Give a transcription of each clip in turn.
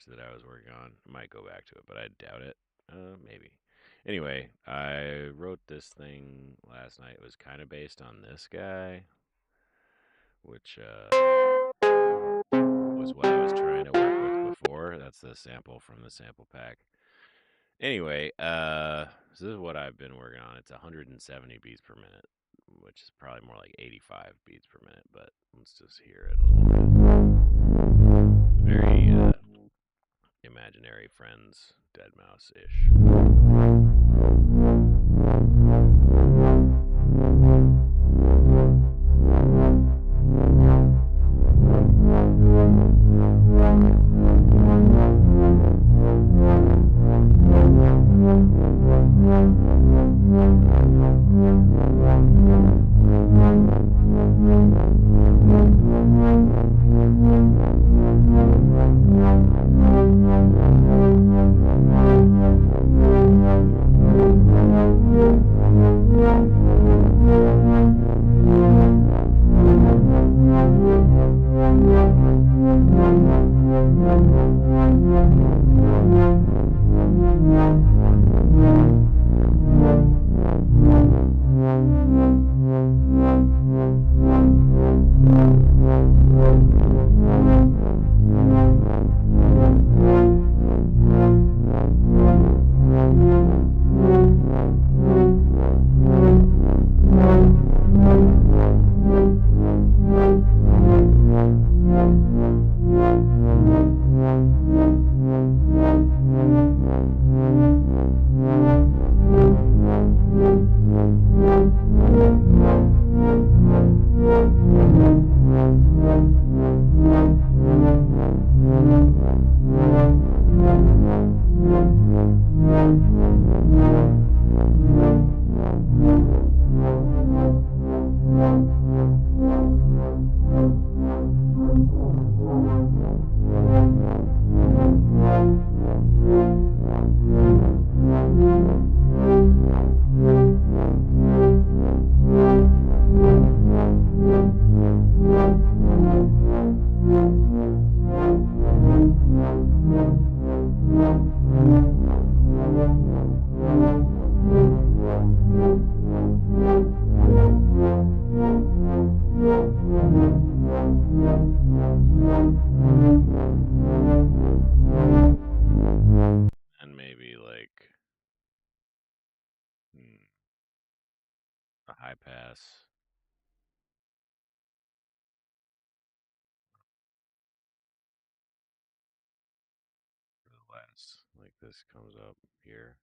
project that I was working on. I might go back to it, but I doubt it. Maybe. Anyway, I wrote this thing last night. It was kind of based on this guy, which was what I was trying to work with before. That's the sample from the sample pack. Anyway, so this is what I've been working on. It's 170 beats per minute, which is probably more like 85 beats per minute, but let's just hear it a little bit. Very imaginary friends, dead mouse ish. And maybe like a high pass. For the last, like this comes up here.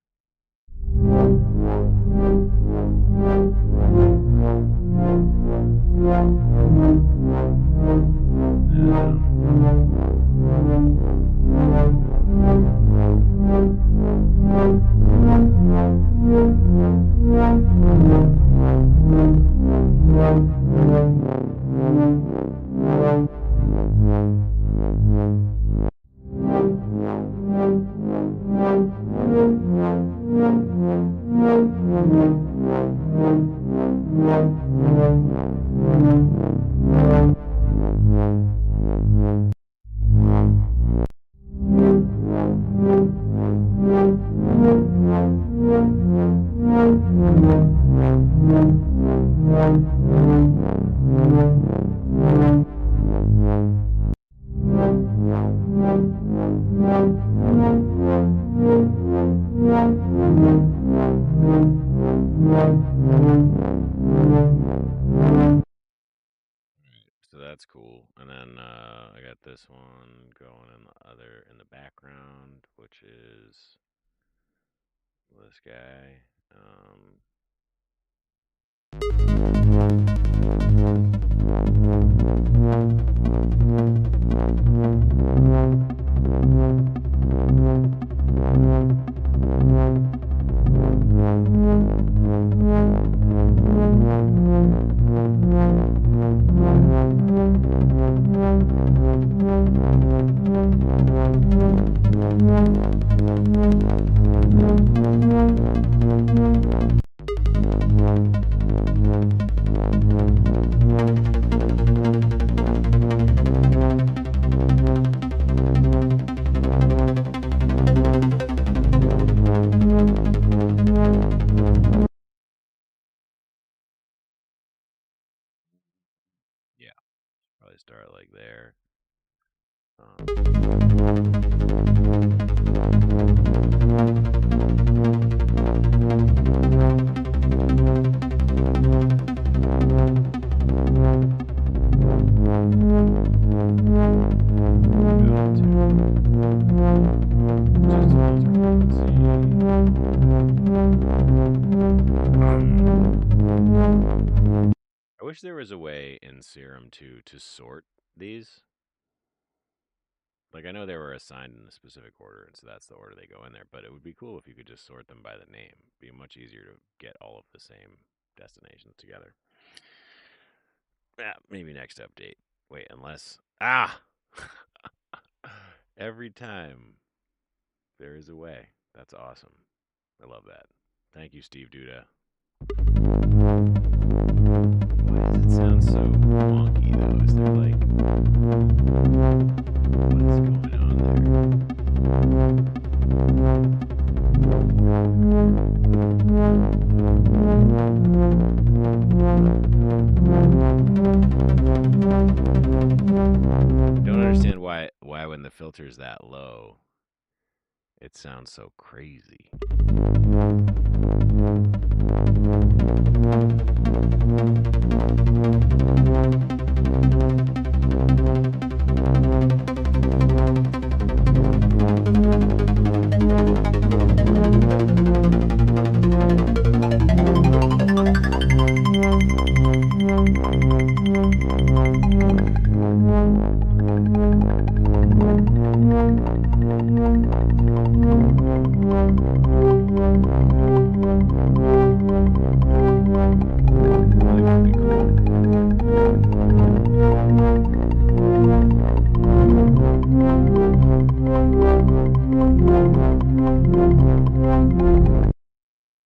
So that's cool. And then I got this one going in the background, which is this guy. start like there. I wish there was a way in Serum 2 to sort these. Like, I know they were assigned in a specific order, and so that's the order they go in there, but it would be cool if you could just sort them by the name. It'd be much easier to get all of the same destinations together. Yeah, maybe next update. Wait, unless... Ah! Every time there is a way. That's awesome. I love that. Thank you, Steve Duda. Why does it sound so wonky, though? Is there, like... What's going on there? Don't understand why when the filter's that low, it sounds so crazy.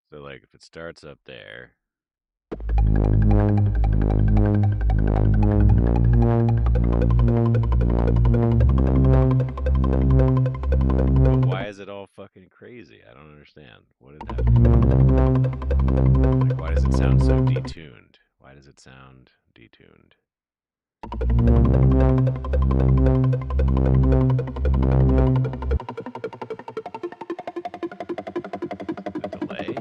So, like, if it starts up there. But why is it all fucking crazy? I don't understand. What did that mean? Like, why does it sound so detuned? Why does it sound detuned? The delay?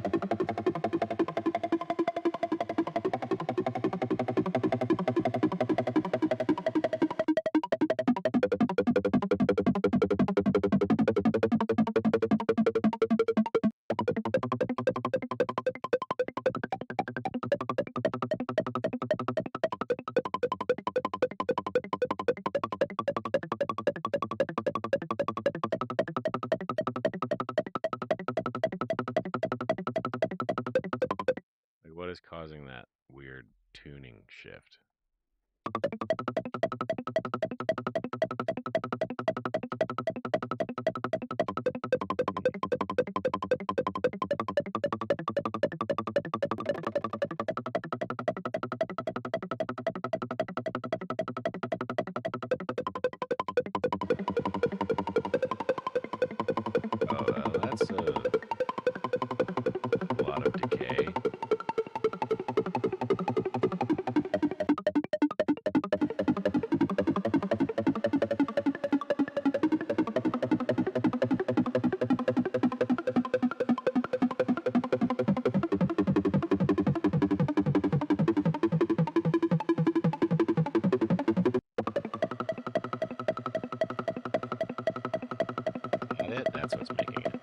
What is causing that weird tuning shift? Oh, that's a lot of decay. That's what's making it.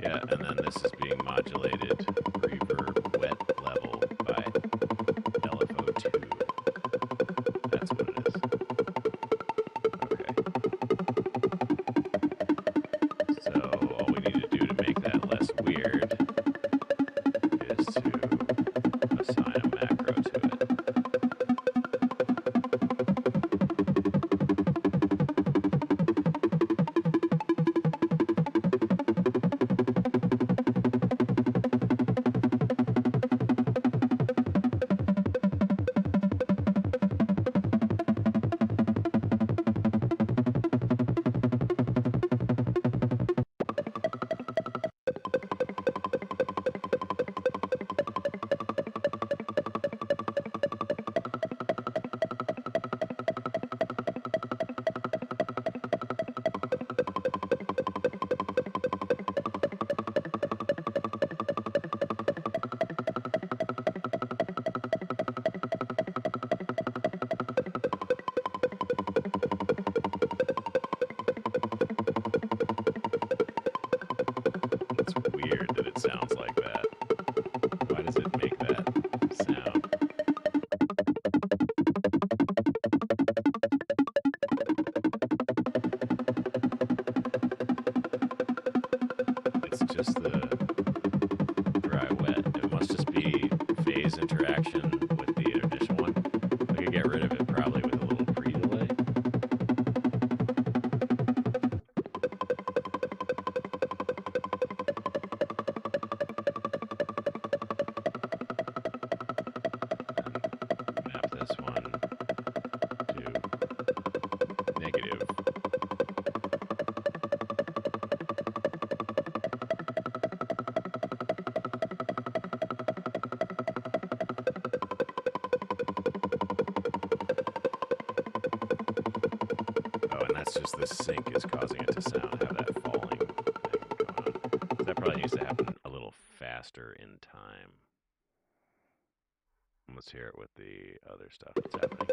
Yeah, and then this is being modulated reverb wet level by LFO2. That's what it is. Okay. So all we need to do to make that less weird is to +1 to negative. Oh, and that's just the sync is causing it to have that falling thing going on. So that probably needs to happen a little faster in time. Let's hear it with the other stuff that's happening.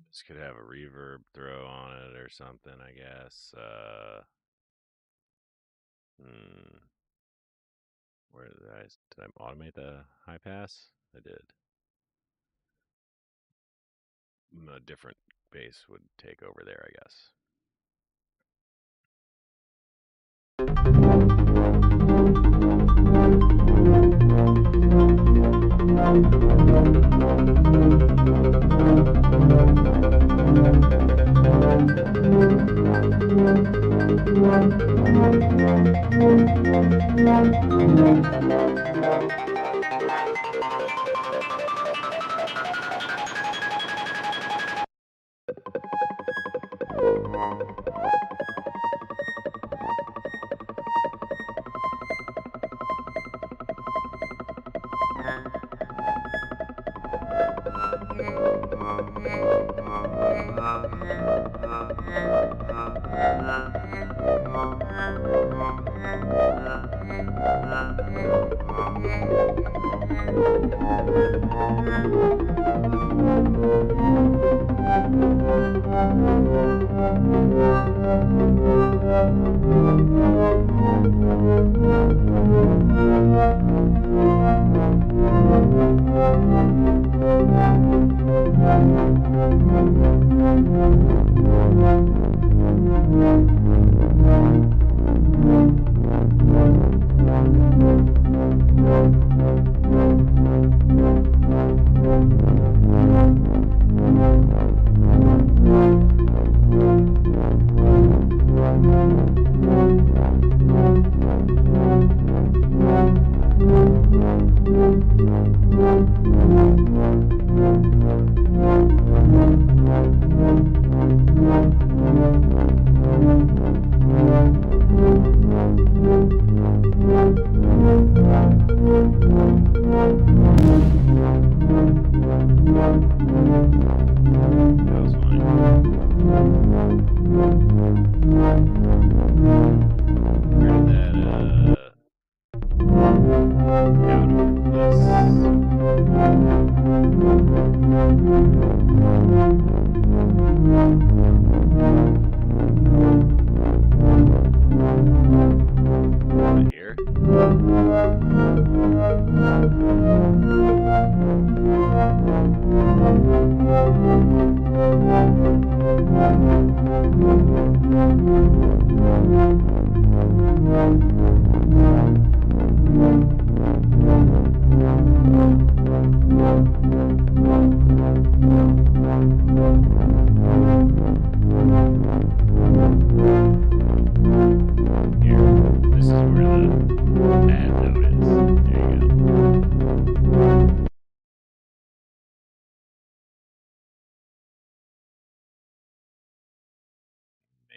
This could have a reverb throw on it or something, I guess. Where did I automate the high pass? I did. A different bass would take over there, I guess.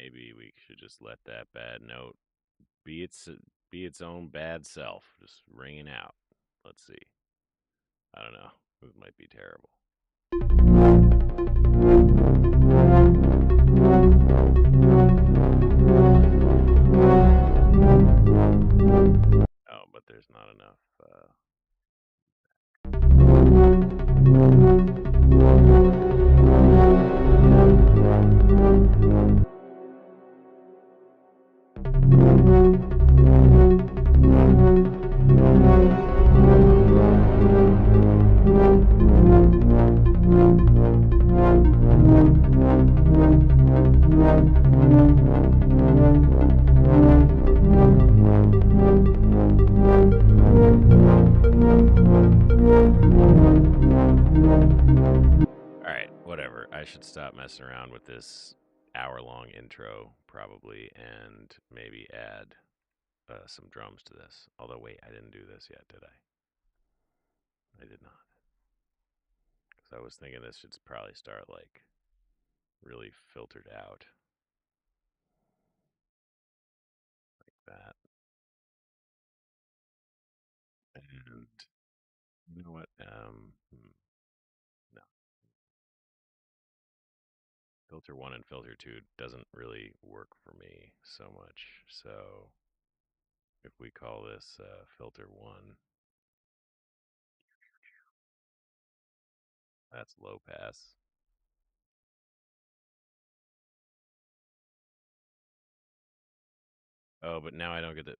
Maybe we should just let that bad note be its own bad self, just ringing out. Let's see. I don't know. It might be terrible. Oh, but there's not enough. should stop messing around with this hour-long intro probably, and maybe add some drums to this. Although, wait, I didn't do this yet, did I? I did not. Because I was thinking this should probably start like really filtered out like that. And you know what? No, filter one and filter two doesn't really work for me so much. So if we call this filter one, that's low pass. Oh, but now I don't get the.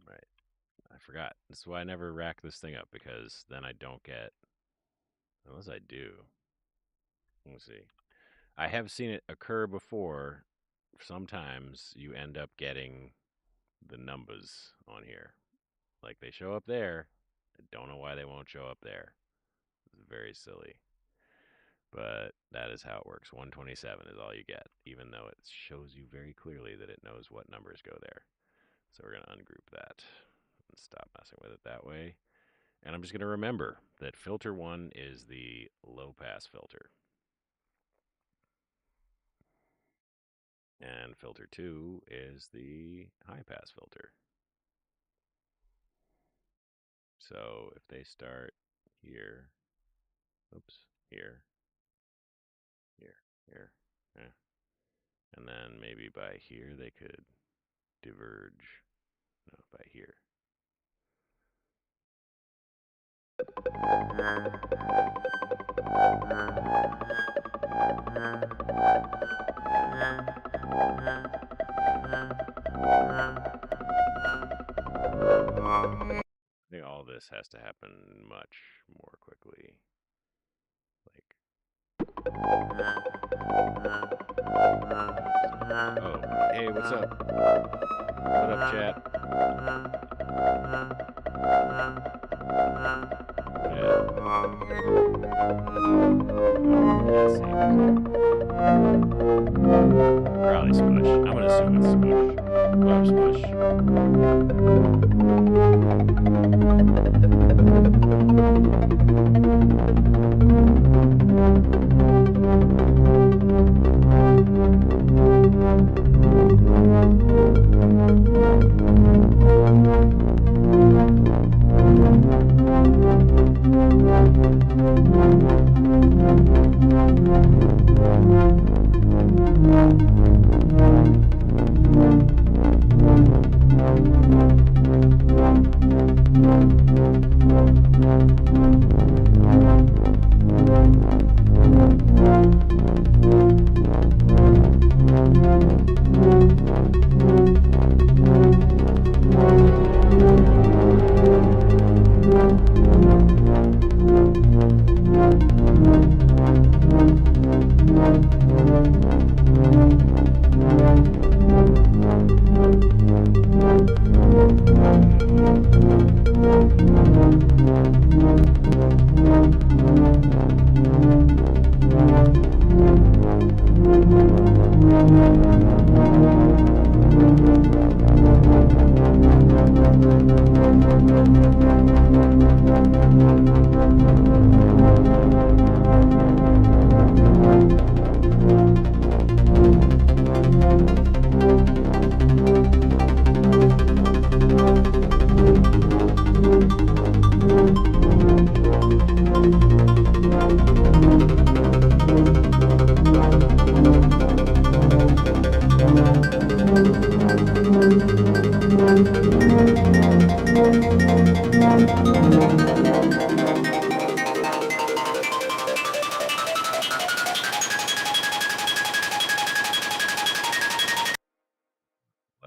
Right. I forgot. That's why I never rack this thing up, because then I don't get. Unless I do. Let me see. I have seen it occur before. Sometimes you end up getting the numbers on here. Like they show up there. I don't know why they won't show up there. It's very silly. But that is how it works. 127 is all you get, even though it shows you very clearly that it knows what numbers go there. So we're going to ungroup that and stop messing with it that way. And I'm just going to remember that filter one is the low pass filter. And filter two is the high pass filter. So if they start here, oops, here, here, eh. And then maybe by here they could diverge, no, by here. I think all this has to happen much more quickly. Like, oh, hey, what's up? What up, chat? Probably smush. I'm gonna assume it's smush. Love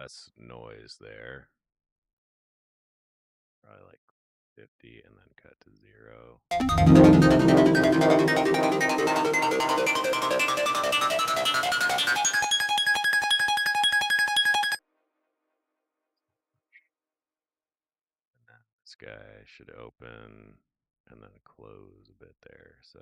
less noise there. Probably like 50 and then cut to 0. And then this guy should open and then close a bit there. So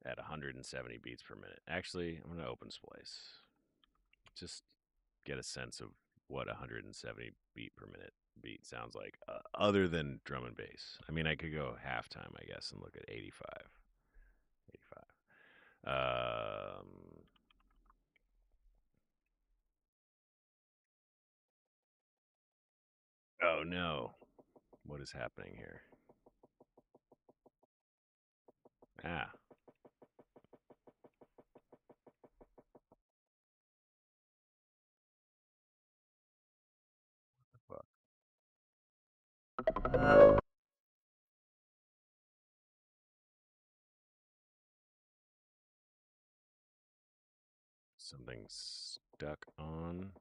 at 170 beats per minute. Actually, I'm going to open splice. Just get a sense of what 170 beat per minute beat sounds like, other than drum and bass. I mean, I could go halftime, I guess, and look at 85. 85. Oh no. What is happening here? Ah. Fuck. Something's stuck on.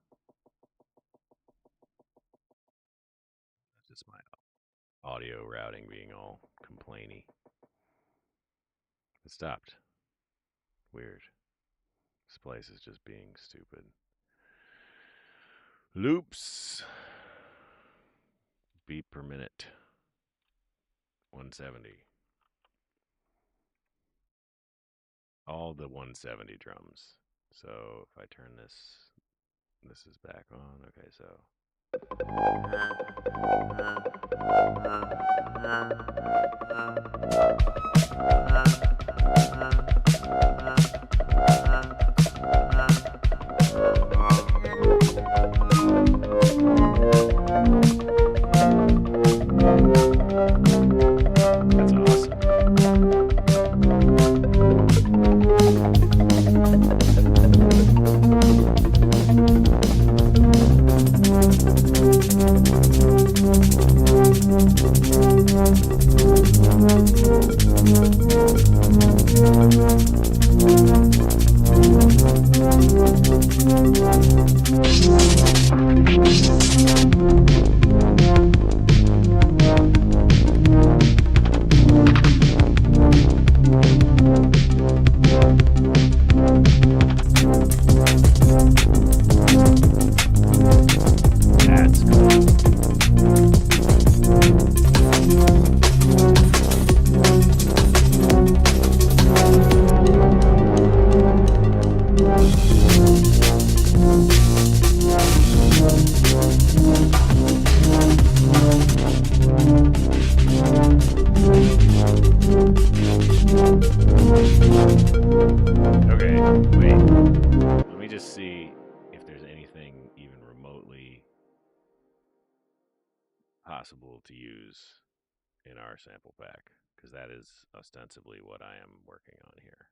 That's just my audio routing being all complainy. It stopped. Weird. Splice is just being stupid. Loops. Beat per minute. 170. All the 170 drums. So if I turn this is back on. Okay, so. That's awesome. That's cool. Okay, wait. Let me just see if there's anything even remotely possible to use in our sample pack, because that is ostensibly what I am working on here.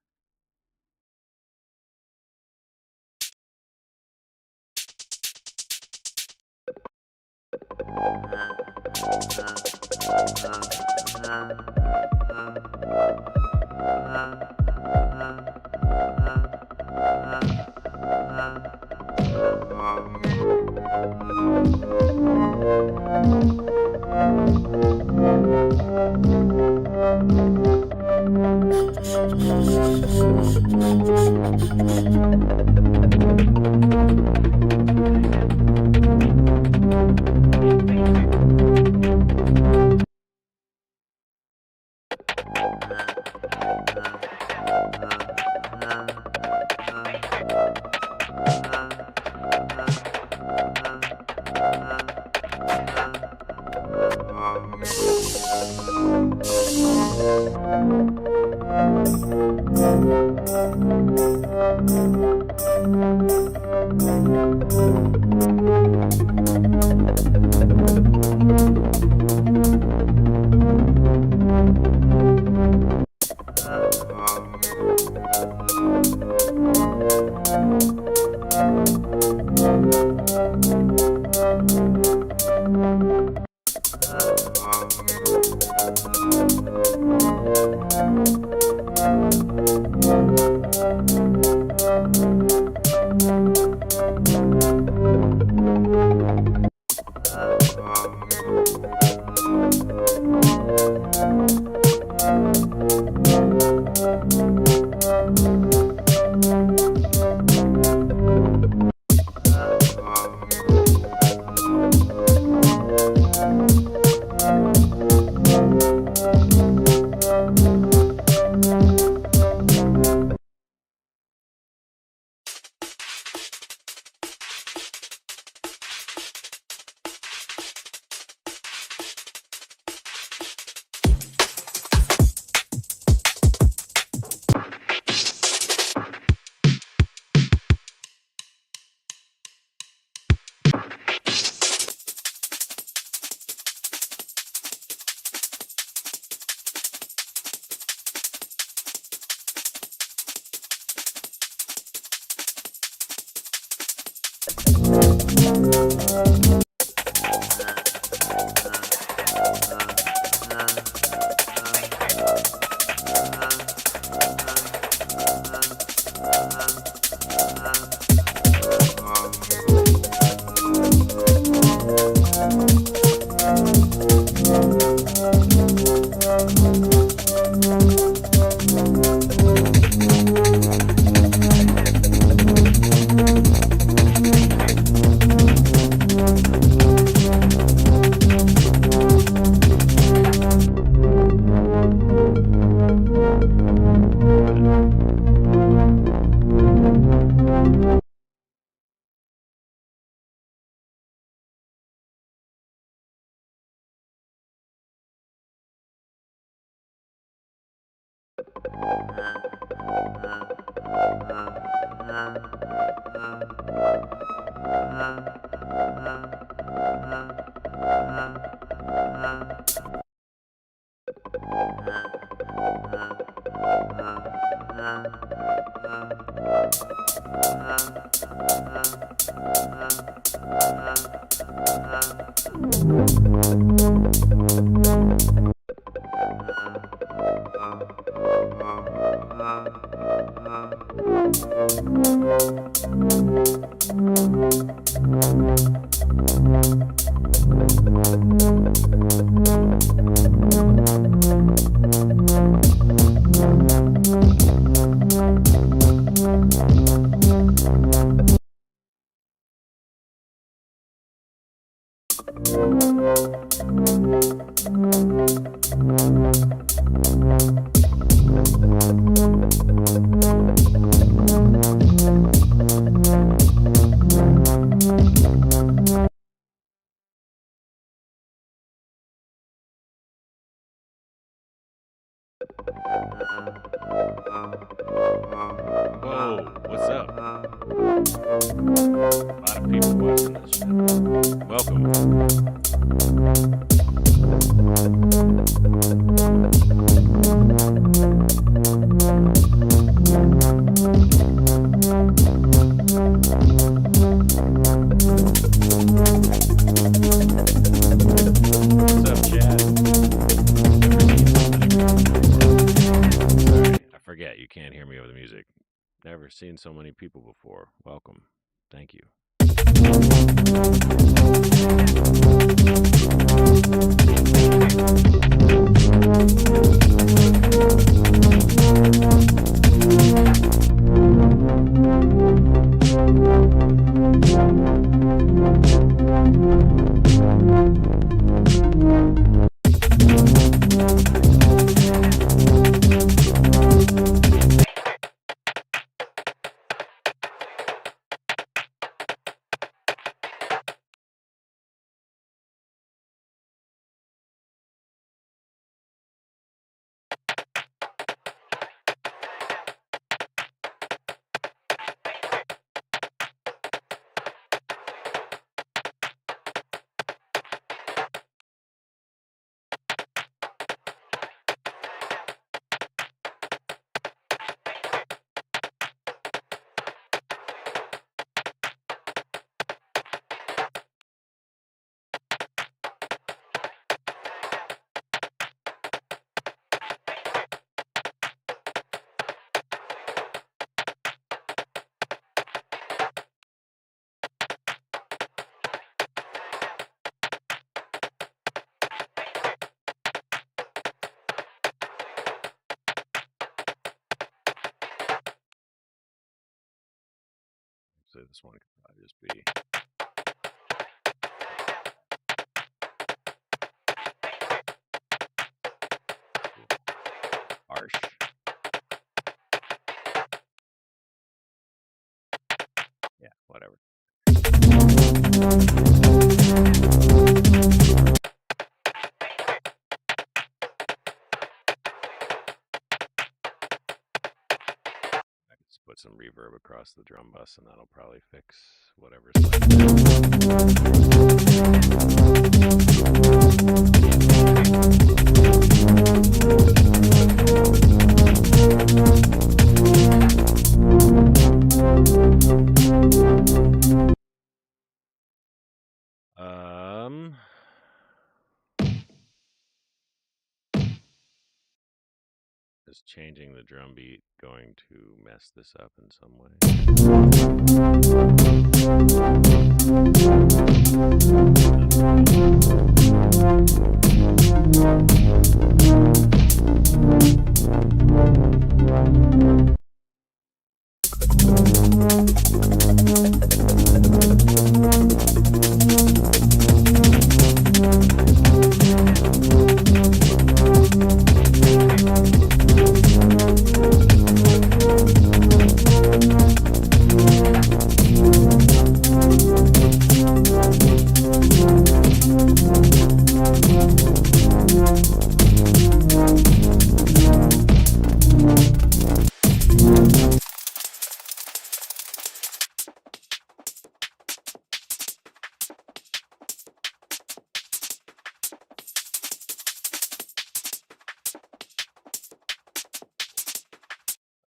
Whoa, what's up? A lot of people watching this shit. Welcome. What's up, Chad? Sorry, I forget. You can't hear me over the music. Never seen so many people before. Welcome. Thank you. So this one could probably just be. Harsh. Yeah, whatever. I could just put some reverb across the drum bus and that'll probably fix whatever's left. Is changing the drum beat going to mess this up in some way?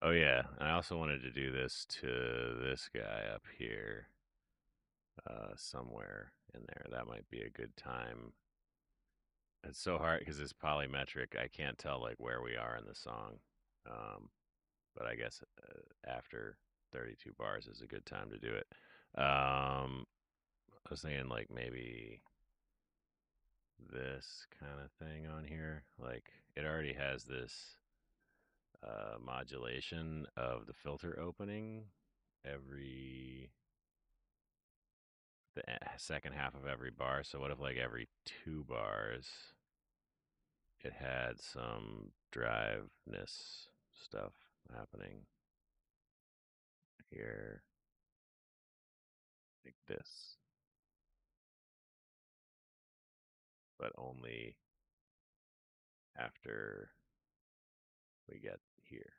Oh yeah, I also wanted to do this to this guy up here, somewhere in there. That might be a good time. It's so hard because it's polymetric. I can't tell like where we are in the song. But I guess after 32 bars is a good time to do it. I was thinking like maybe this kind of thing on here. Like it already has this modulation of the filter opening every the second half of every bar. So what if like every 2 bars it had some driveness stuff happening here like this, but only after we get here.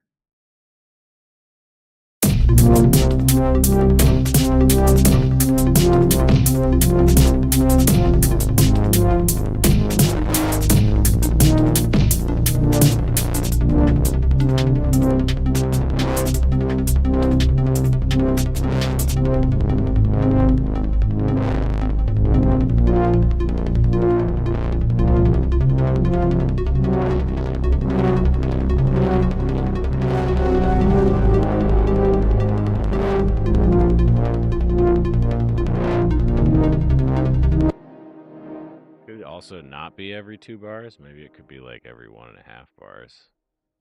Could also not be every 2 bars. Maybe it could be like every 1.5 bars,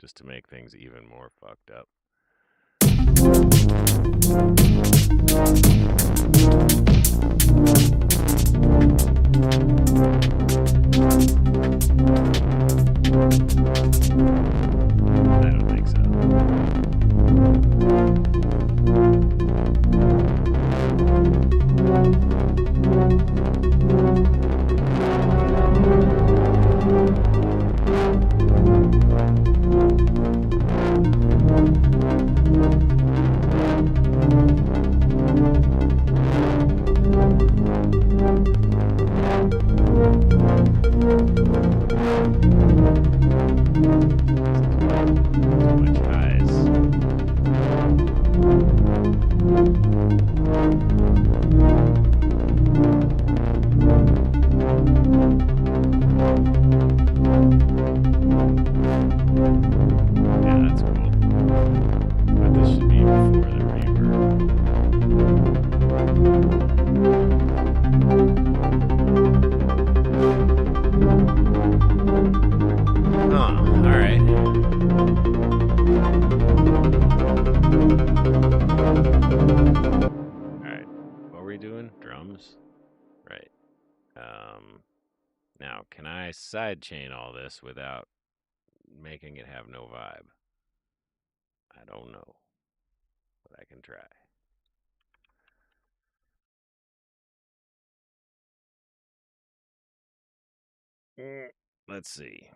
just to make things even more fucked up. I don't think so. Right. Now, can I sidechain all this without making it have no vibe? I don't know, but I can try. Let's see.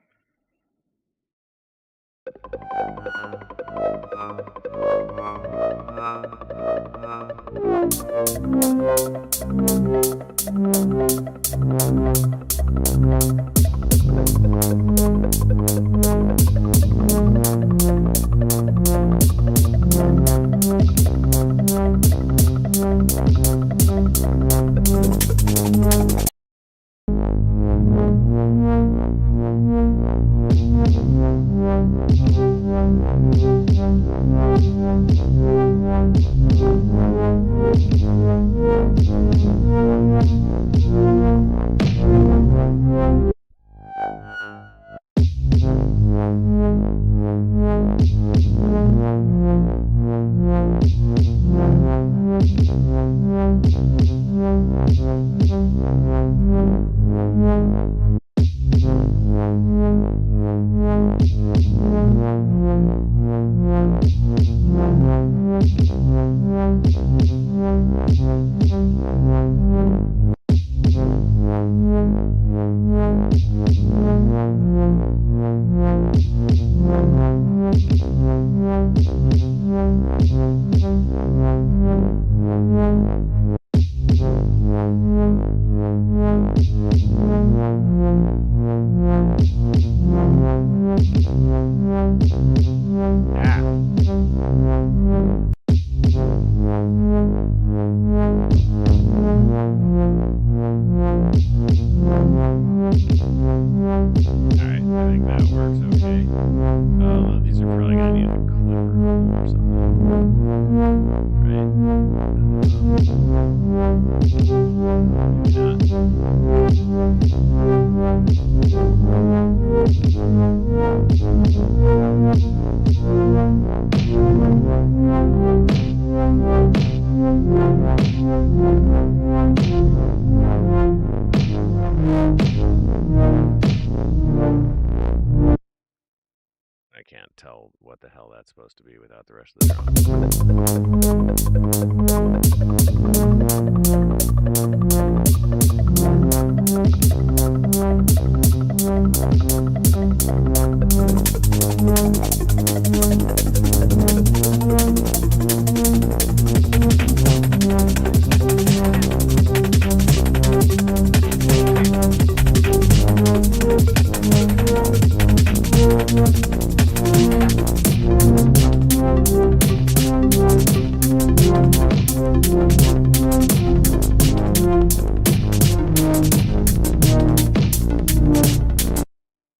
I can't tell what the hell that's supposed to be without the rest of the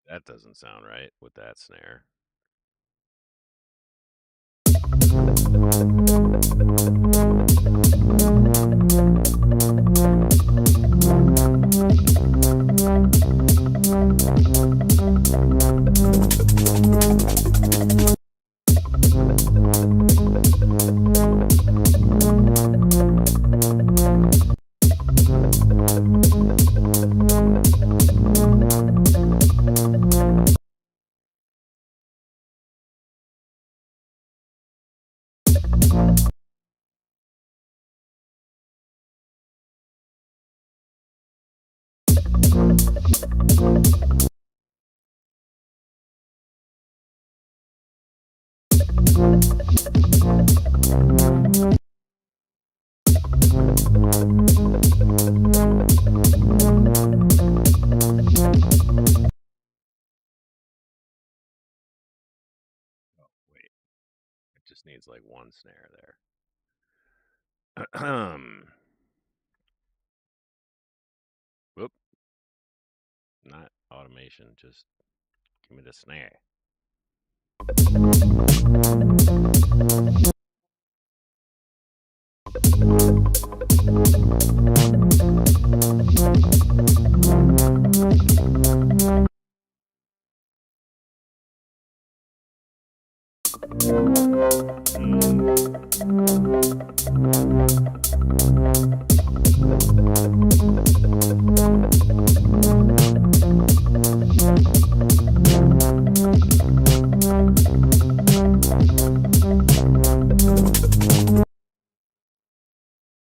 That doesn't sound right with that snare. Oh, wait. It just needs like one snare there. Whoop. Not automation, just give me the snare.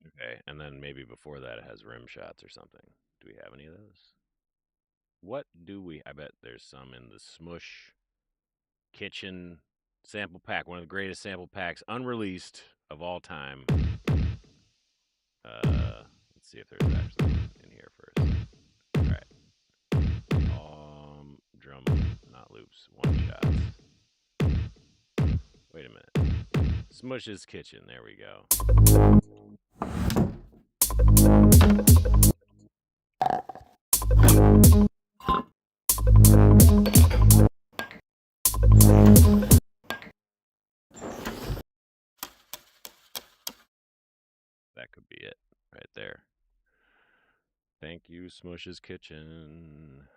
Okay, and then maybe before that it has rim shots or something. Do we have any of those? What do we? I bet there's some in the Smush Kitchen sample pack, one of the greatest sample packs unreleased of all time. Let's see if there's actually in here first. All right. Drum, not loops, one shots. Wait a minute. Smush's Kitchen. There we go. That could be it right there. Thank you, Smush's Kitchen.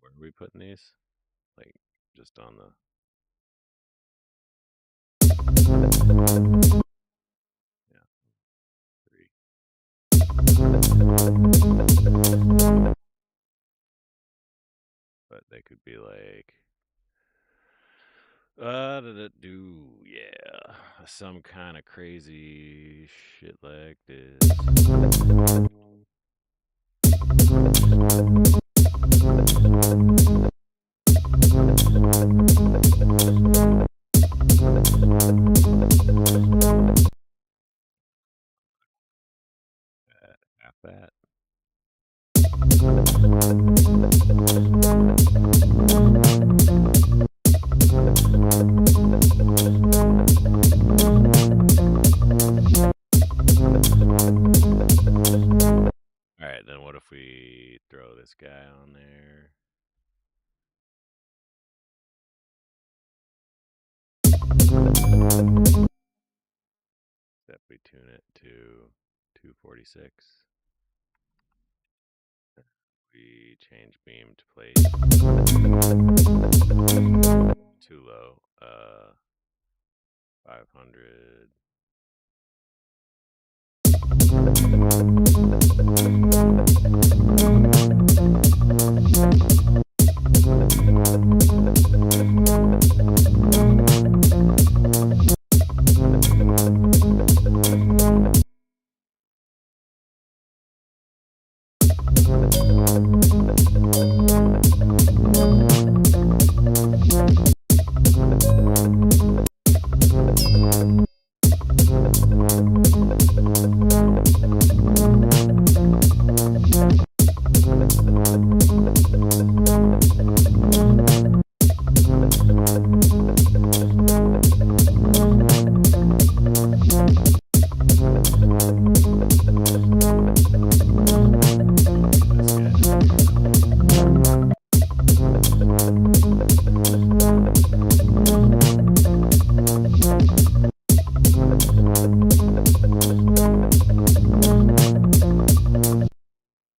Where are we putting these? Like, just on the. Yeah, 3. But they could be like. Yeah, some kind of crazy shit like this. Half that. All right, then what if we throw this guy on there? Step we tune it to 246. We change beam to place. Too low. 500.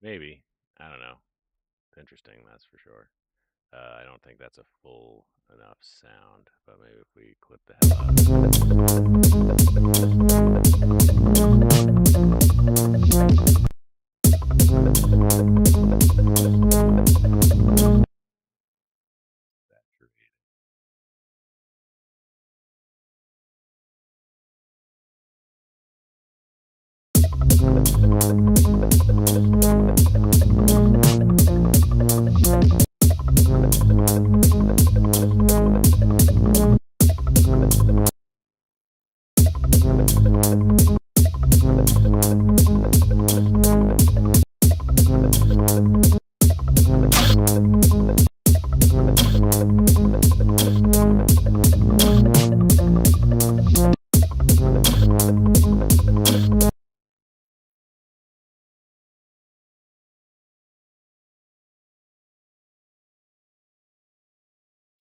Maybe. I don't know. Interesting, that's for sure. I don't think that's a full enough sound, but maybe if we clip the hell out of it. Saturated.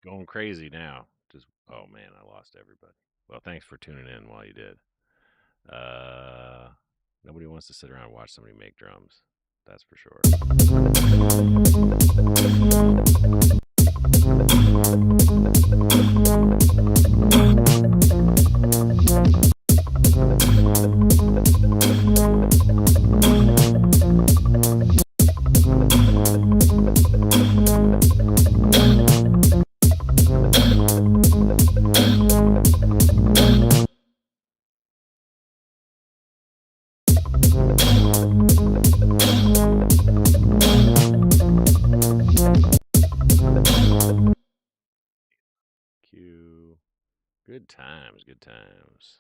Going crazy now. Just oh man, I lost everybody. Well, thanks for tuning in while you did. Uh, Nobody wants to sit around and watch somebody make drums. That's for sure. Q. Good times, good times.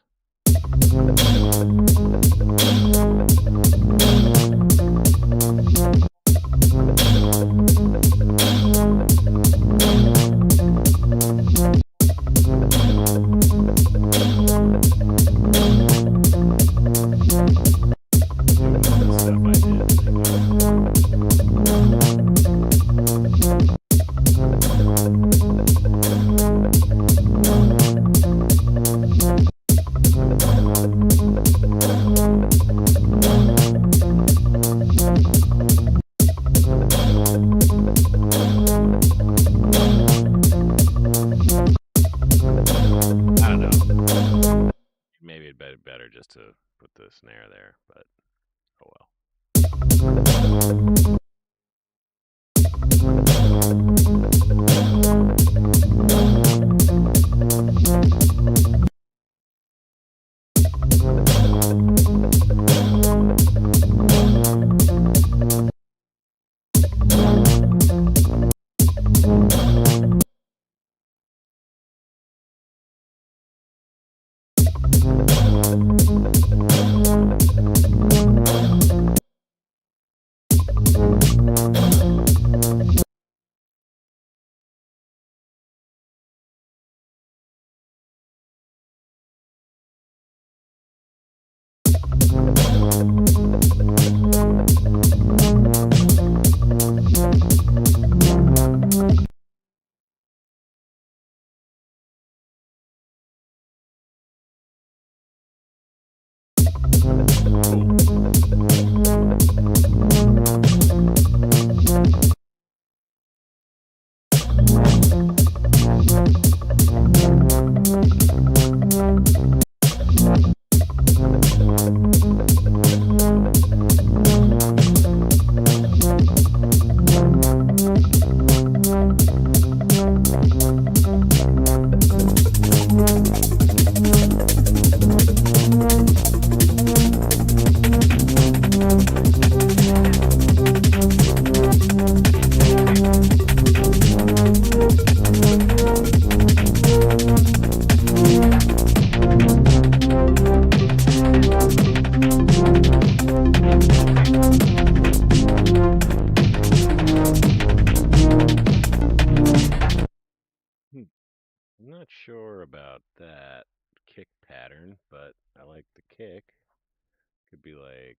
Maybe it'd be better just to put the snare there, but oh well. Could be like.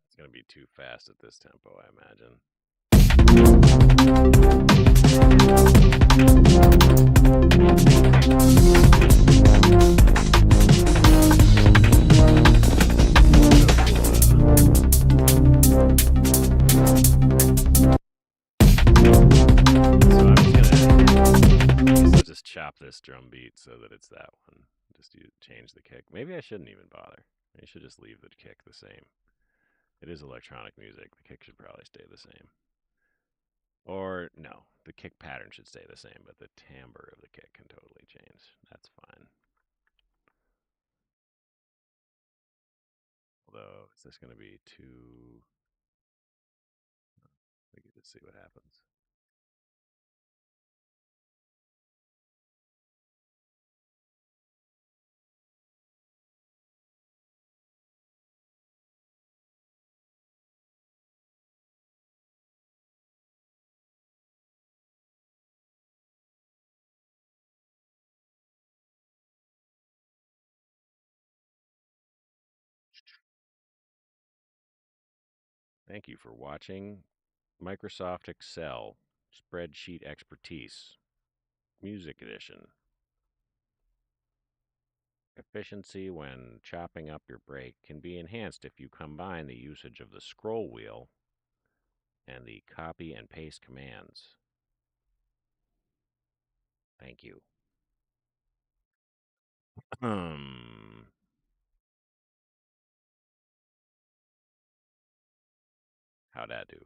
It's going to be too fast at this tempo, I imagine. Just chop this drum beat so that it's that one. Just change the kick. Maybe I shouldn't even bother. I should just leave the kick the same. It is electronic music. The kick should probably stay the same. Or, no, the kick pattern should stay the same, but the timbre of the kick can totally change. That's fine. Although, is this going to be too... We can just see what happens. Thank you for watching Microsoft Excel Spreadsheet Expertise Music Edition. Efficiency when chopping up your break can be enhanced if you combine the usage of the scroll wheel and the copy and paste commands. Thank you. How'd that do?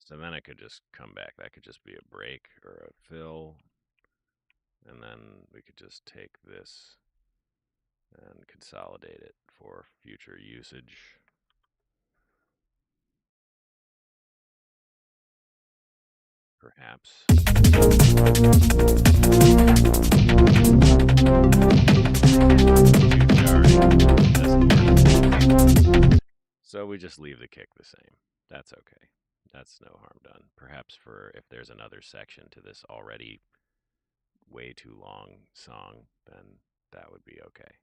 So then I could just come back. That could just be a break or a fill. And then we could just take this and consolidate it for future usage. Perhaps. So we just leave the kick the same. That's okay. That's no harm done. Perhaps for if there's another section to this already way too long song, then that would be okay.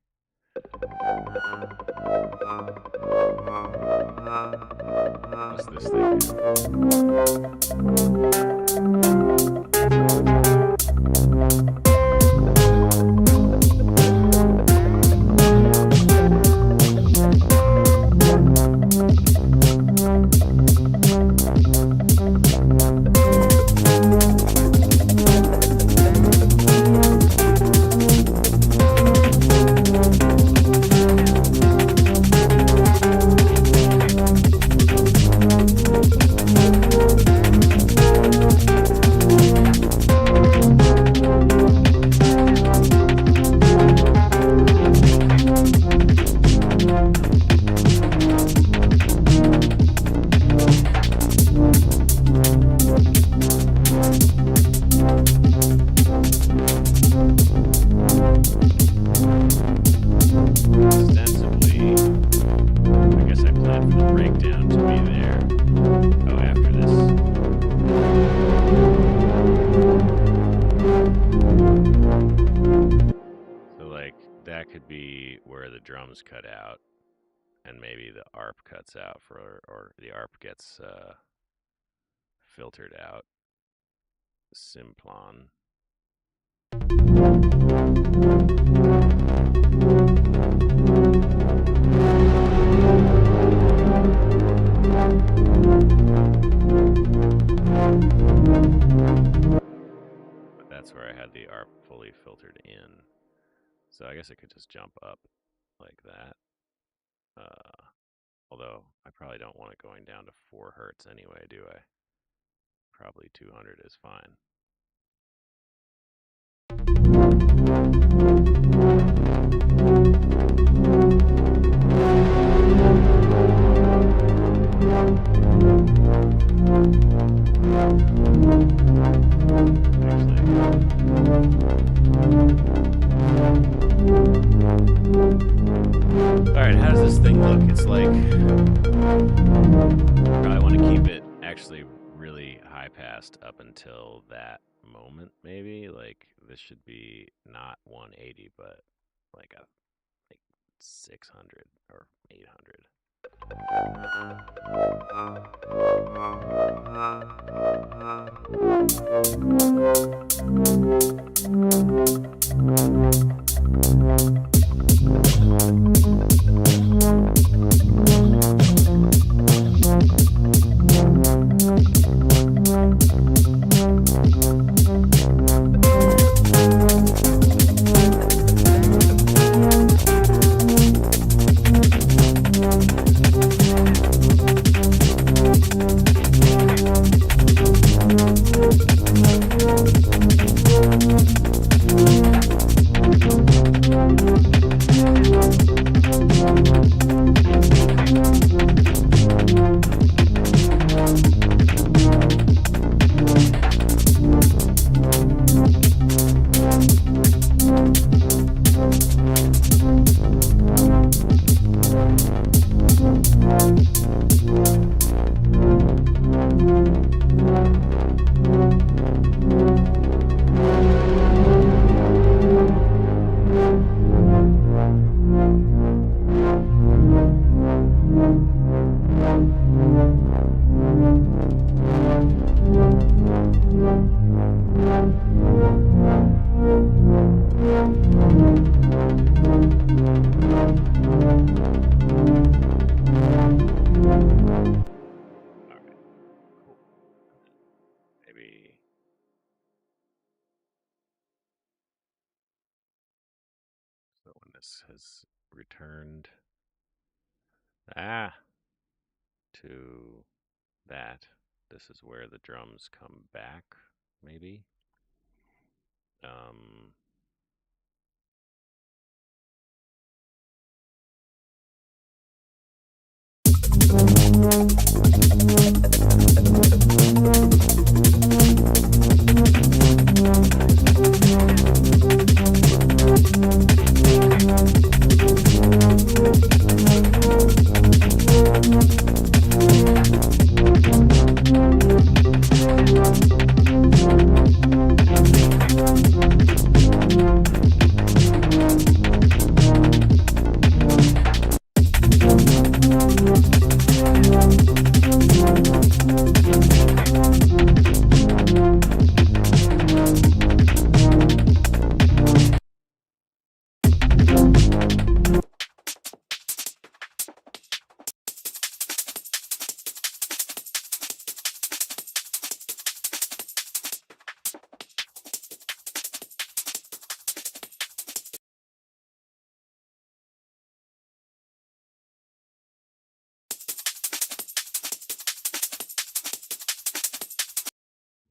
What's this thing where the drums cut out, and maybe the ARP cuts out or the ARP gets filtered out. Simplon. But that's where I had the ARP fully filtered in. So I guess I could just jump up like that. Although I probably don't want it going down to 4 hertz anyway, do I? Probably 200 is fine. Alright, how does this thing look? It's like, probably want to keep it actually really high passed up until that moment, maybe. Like, this should be not 180, but like 600 or 800. So when this has returned to that, this is where the drums come back, maybe. Um,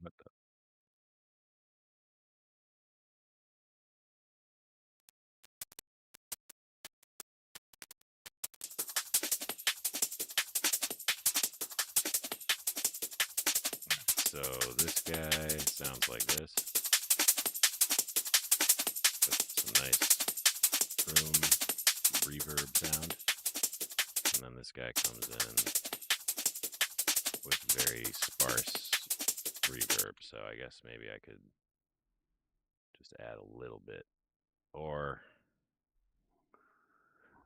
what the? So this guy sounds like this. With some nice room reverb sound. And then this guy comes in with very sparse reverb. So I guess maybe I could just add a little bit. Or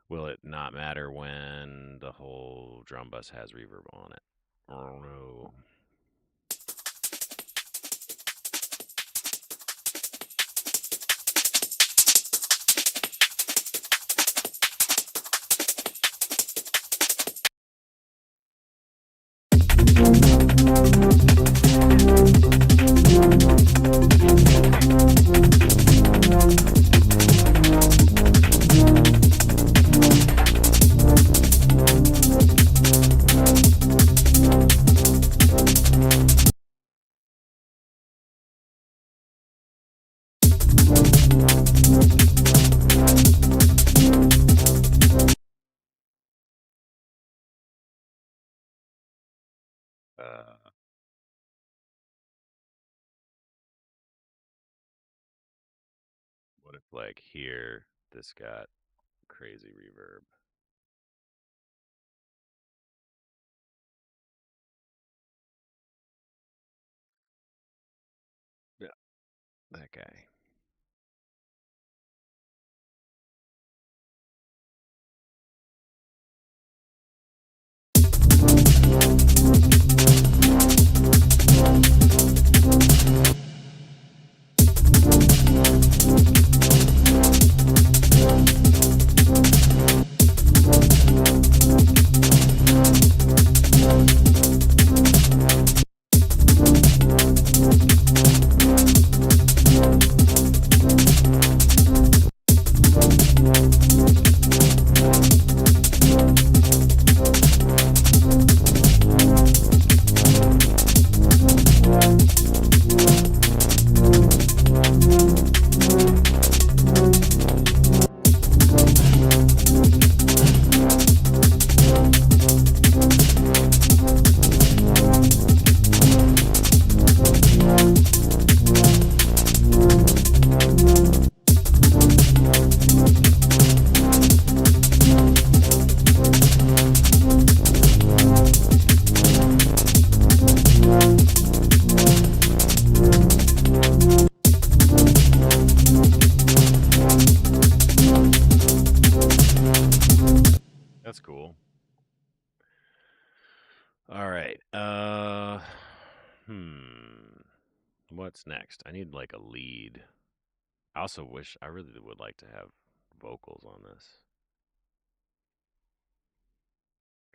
Will it not matter when the whole drum bus has reverb on it? Oh no. What if like here this got crazy reverb? Yeah, that guy. That's cool. All right. What's next? I need like a lead. I also wish I really would like to have vocals on this.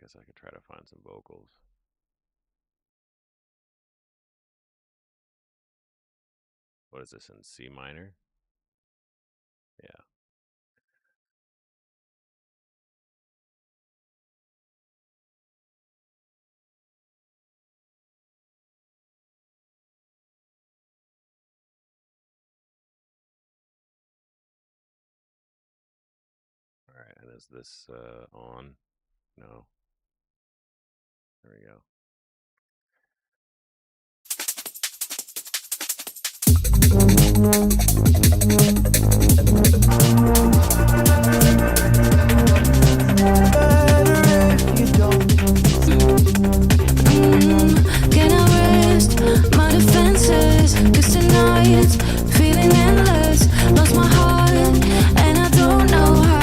Guess I could try to find some vocals. What is this in C minor? Yeah. All right. And is this on? No. There we go. Can I rest my defenses? 'Cause tonight it's feeling endless. Lost my heart and I don't know how.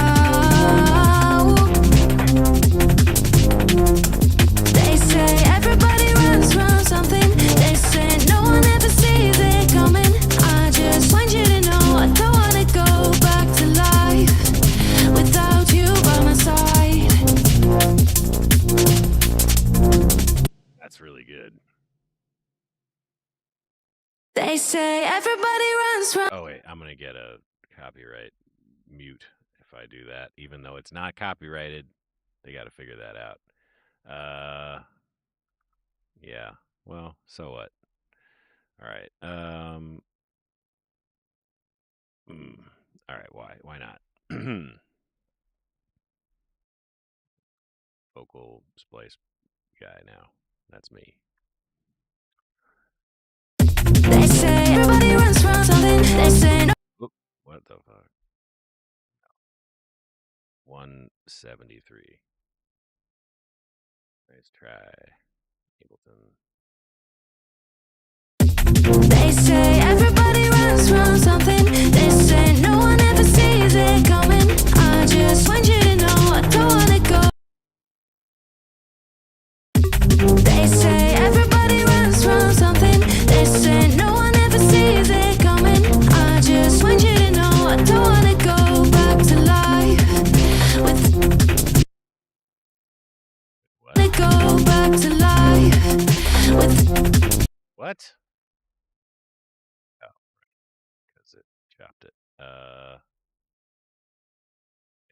They say everybody runs from something. They say no one ever sees it coming. I just want you to know I don't wanna go back to life without you by my side. That's really good. They say everybody runs from. Oh wait, I'm gonna get a copyright mute if I do that, even though it's not copyrighted. They got to figure that out. Yeah. Well, so what? All right. All right. Why not? Vocal splice guy now. That's me. They say everybody runs from something. They say no. Oop, what the fuck? 173. Let's try Ableton. They say everybody runs from something. They say no one ever sees it coming. I just want you to know Is it? Chopped it.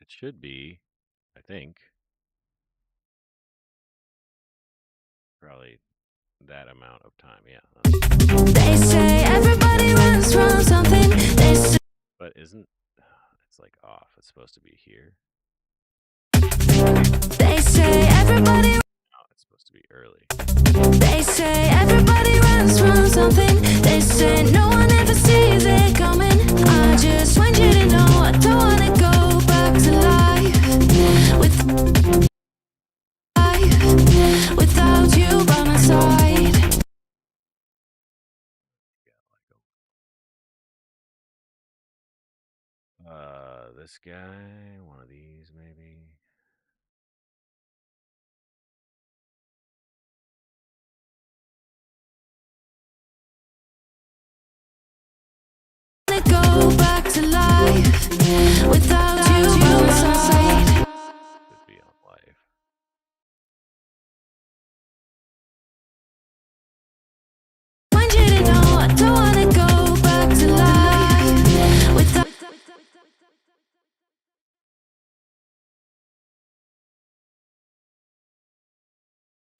It should be, I think, probably that amount of time. Yeah. They say everybody runs from something. They say But isn't it's like off? It's supposed to be here. everybody. Oh, it's supposed to be early. They say everybody runs from something. They say no one ever sees it coming. I just want you to know I don't wanna go back to life without you by my side. This guy, one of these maybe. Go back to life without you by my side. Could be on life. Want you to know I don't wanna go back to life without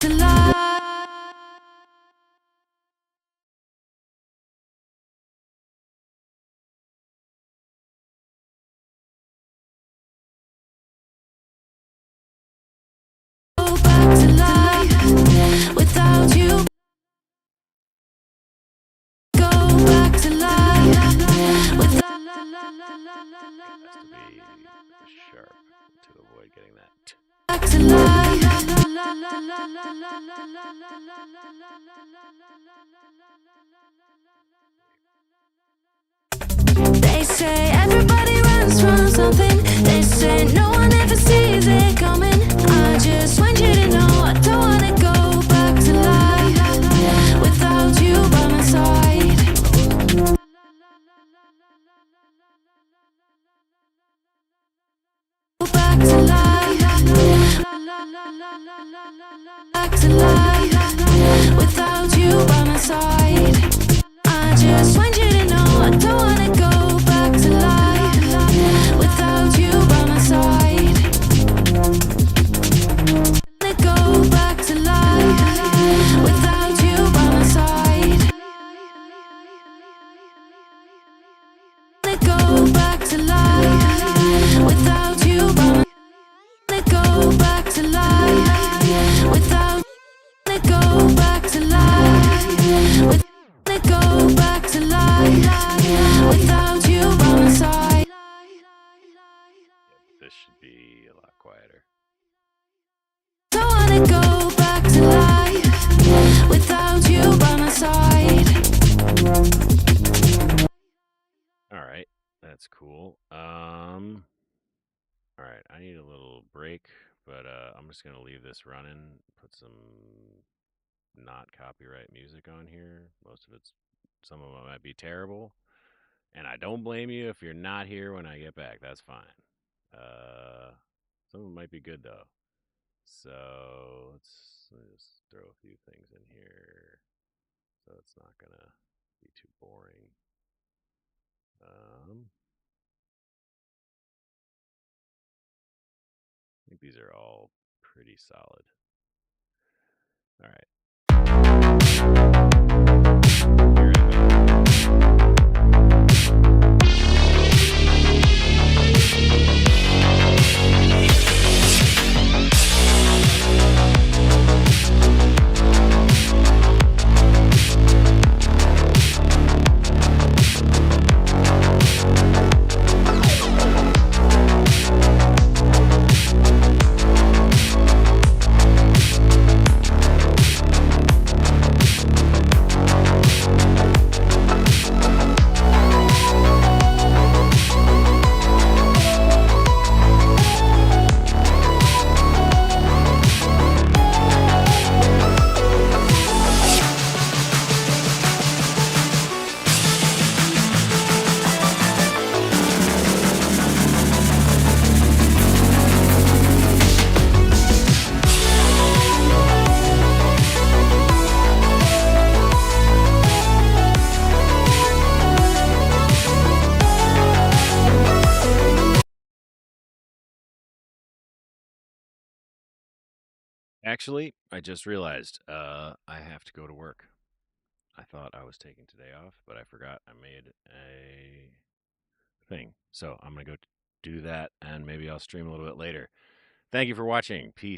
to life. Go back to life without you. Go back to life without. Has to be the sharp to avoid getting that. Back to life. They say everybody runs from something. They say no one ever sees it coming. I just want you to know I don't wanna go back to life without you by my side. Go back to life. Back to life without you by my side. I just want you to know I don't wanna go back to life without you by my side. Wanna go back to life without you by my side. Wanna go back to life without you by my. Wanna go back to life without. Wanna go back to life with. Wanna go back to life without you by my side. This should be a lot quieter. Don't wanna go back to life without you by my side. All right, that's cool. All right, I need a little break, but I'm just gonna leave this running. Put some not copyright music on here. Some of it might be terrible, and I don't blame you if you're not here when I get back. That's fine. Some of it might be good though. So let me just throw a few things in here, so it's not gonna be too boring. I think these are all pretty solid. All right. Actually, I just realized I have to go to work. I thought I was taking today off, but I forgot I made a thing. So I'm going to go do that, and maybe I'll stream a little bit later. Thank you for watching. Peace.